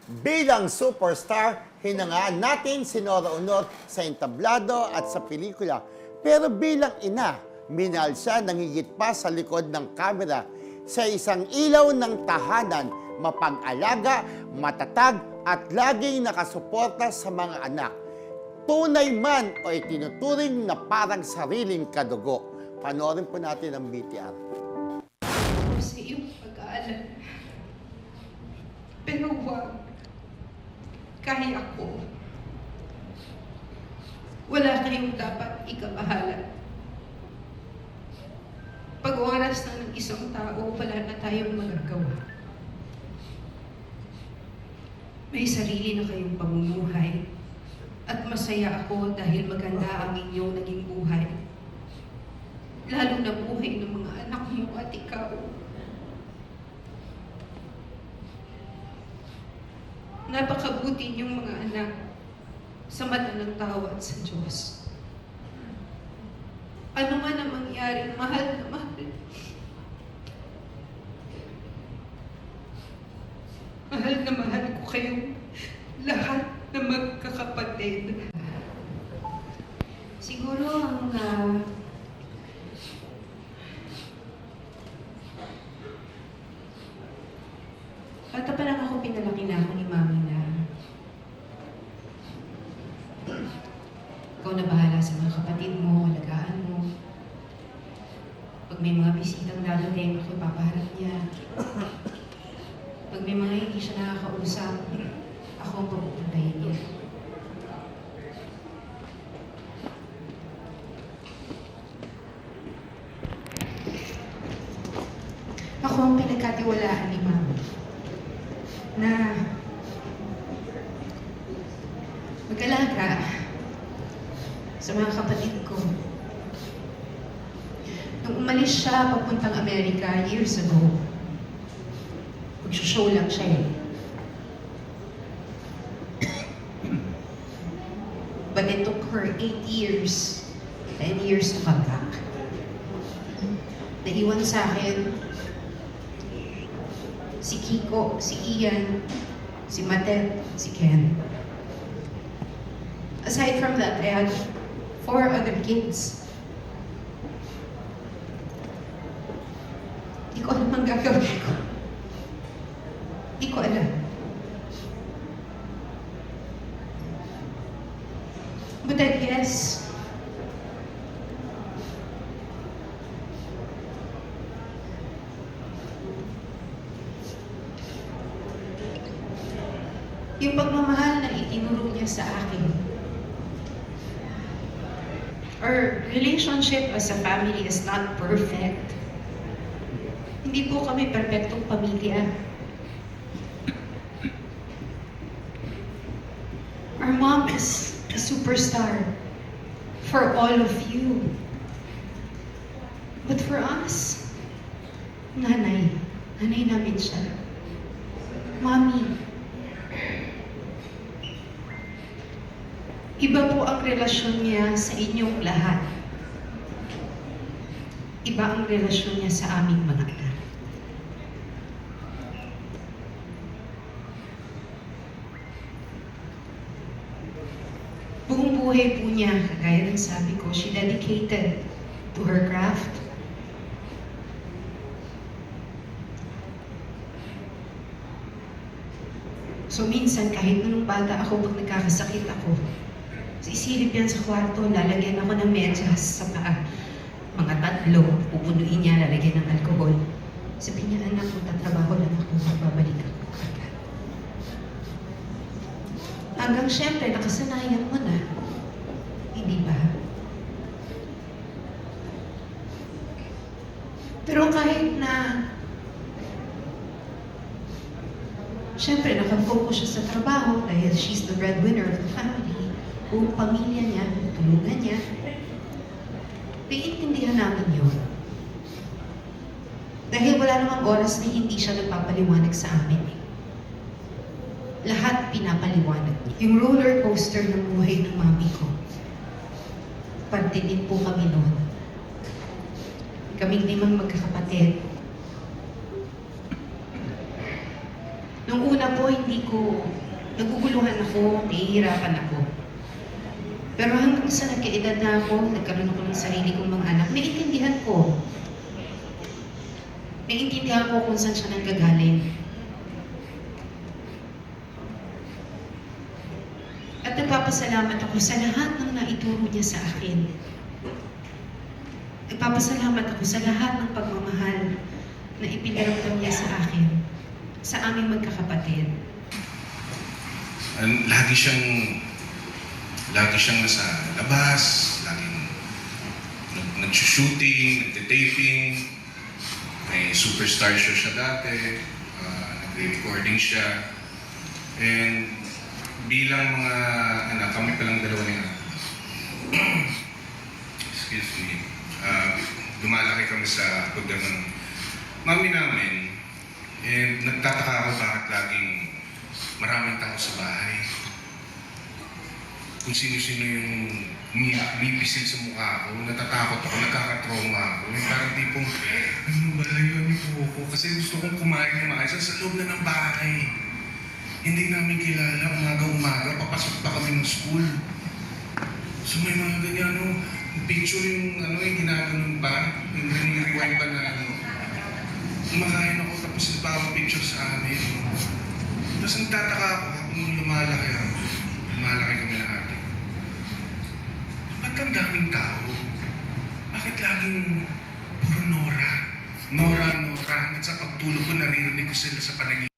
Bilang superstar, hinangaan natin si Nora Honor sa entablado at sa pelikula. Pero bilang ina, minahal siya ng higit pa sa likod ng kamera. Sa isang ilaw ng tahanan, mapag-alaga, matatag at laging nakasuporta sa mga anak. Tunay man o itinuturing na parang sariling kadugo. Panoorin po natin ang BTR. Sa iyong pag-aalala. Pero huwag. Kaya ako. Wala kayong dapat ikabahala. Pag oras na ng isang tao, wala na tayong magagawa. May sarili na kayong pamumuhay. At masaya ako dahil maganda ang inyong naging buhay. Lalo na buhay ng mga anak mo at ikaw. Napakabuti niyong mga anak sa mata ng tao at sa Diyos. Ano man ang mangyari, mahal na mahal. Mahal na mahal ko kayong lahat na magkakapatid. Siguro ang bata pa lang ako, pinalaki na ako ni Mami na ikaw na bahala sa mga kapatid mo, alagaan mo. Pag may mga bisitang dadating, ako ipapaharap niya. Pag may mga hindi siya nakakausap, ako ang papupuntahin niya. Ako ang pinagkatiwalaan ni Mami na mag-alaga sa mga kapatid ko. Nung umalis siya papuntang Amerika years ago, mag-show lang siya eh. But it took her 8 years, 10 years to come back. Naiwan sa akin si Kiko, si Ian, si Matet, si Ken. Aside from that, I had 4 other kids. Hindi ko alam ang gagawin ko. Hindi ko alam. But I guess, yung pagmamahal na itinuro niya sa akin, our relationship as a family is not perfect. Hindi po kami perfectong pamilya. Our mom is a superstar for all of you. But for us, nanay namin siya. Mommy. Iba po ang relasyon niya sa inyong lahat. Iba ang relasyon niya sa aming mga anak. Buong buhay po niya, kagaya ng sabi ko, she dedicated to her craft. So minsan, kahit nung bata ako, pag nagkakasakit ako, sisilip yan sa kwarto, lalagyan ako ng medyas sa paa. Mga 3, pupunuin niya, lalagyan ng alcohol. Sabihin niya, anak, magtatrabaho lang ako, magbabalik ako agad. Hanggang syempre, nakasanayan mo na. Hindi ba? Pero kahit na syempre, nakafocus siya sa trabaho dahil she's the breadwinner of the family. Buong pamilya niya, tulungan niya. Naiintindihan namin yun. Dahil wala namang oras na hindi siya nagpapaliwanag sa amin. Lahat pinapaliwanag niya. Yung roller coaster ng buhay ng mami ko, parte din po kami noon. Kaming 5 magkakapatid. Nung una po, naguguluhan ako, nahihirapan ako. Pero hanggang sa nagkaedad na ako, nagkaroon ako ng sarili kong mga anak, naiintindihan ko. Naiintindihan ko kung saan siya nanggagaling. At nagpapasalamat ako sa lahat ng naituro niya sa akin. Nagpapasalamat ako sa lahat ng pagmamahal na ipinaramdam niya sa akin, sa aming magkakapatid. Lagi siyang nasa labas, laging nag-shooting, nagte-taping, may superstar show siya dati, nagre-recording siya. And bilang mga anak, kami palang dalawa ni excuse me, lumalaki kami sa pagdang ng mami namin. And nagtataka ako bakit laging maraming tao sa bahay. Kung sino-sino yung umipisil sa mukha ko, natatakot ako, nagkakatrauma ako. Yung parang tipong, ano ba yun po ako? Kasi gusto kong kumain ng maayos sa loob na ng bahay. Hindi namin kilala, umaga-umaga, papasok pa kami ng school. So may mga ganyan, picture yung, yung ginaganon pa, yung nire-rewind pa na, kumakain ako tapos nagpapapicture sa amin. Tapos nagtataka ako habang lumalaki kami na ate. Ba't ang daming tao? Bakit laging puro Nora? Nora. Hanggang sa pagtulog ko, naririnig ko sila sa panaginip.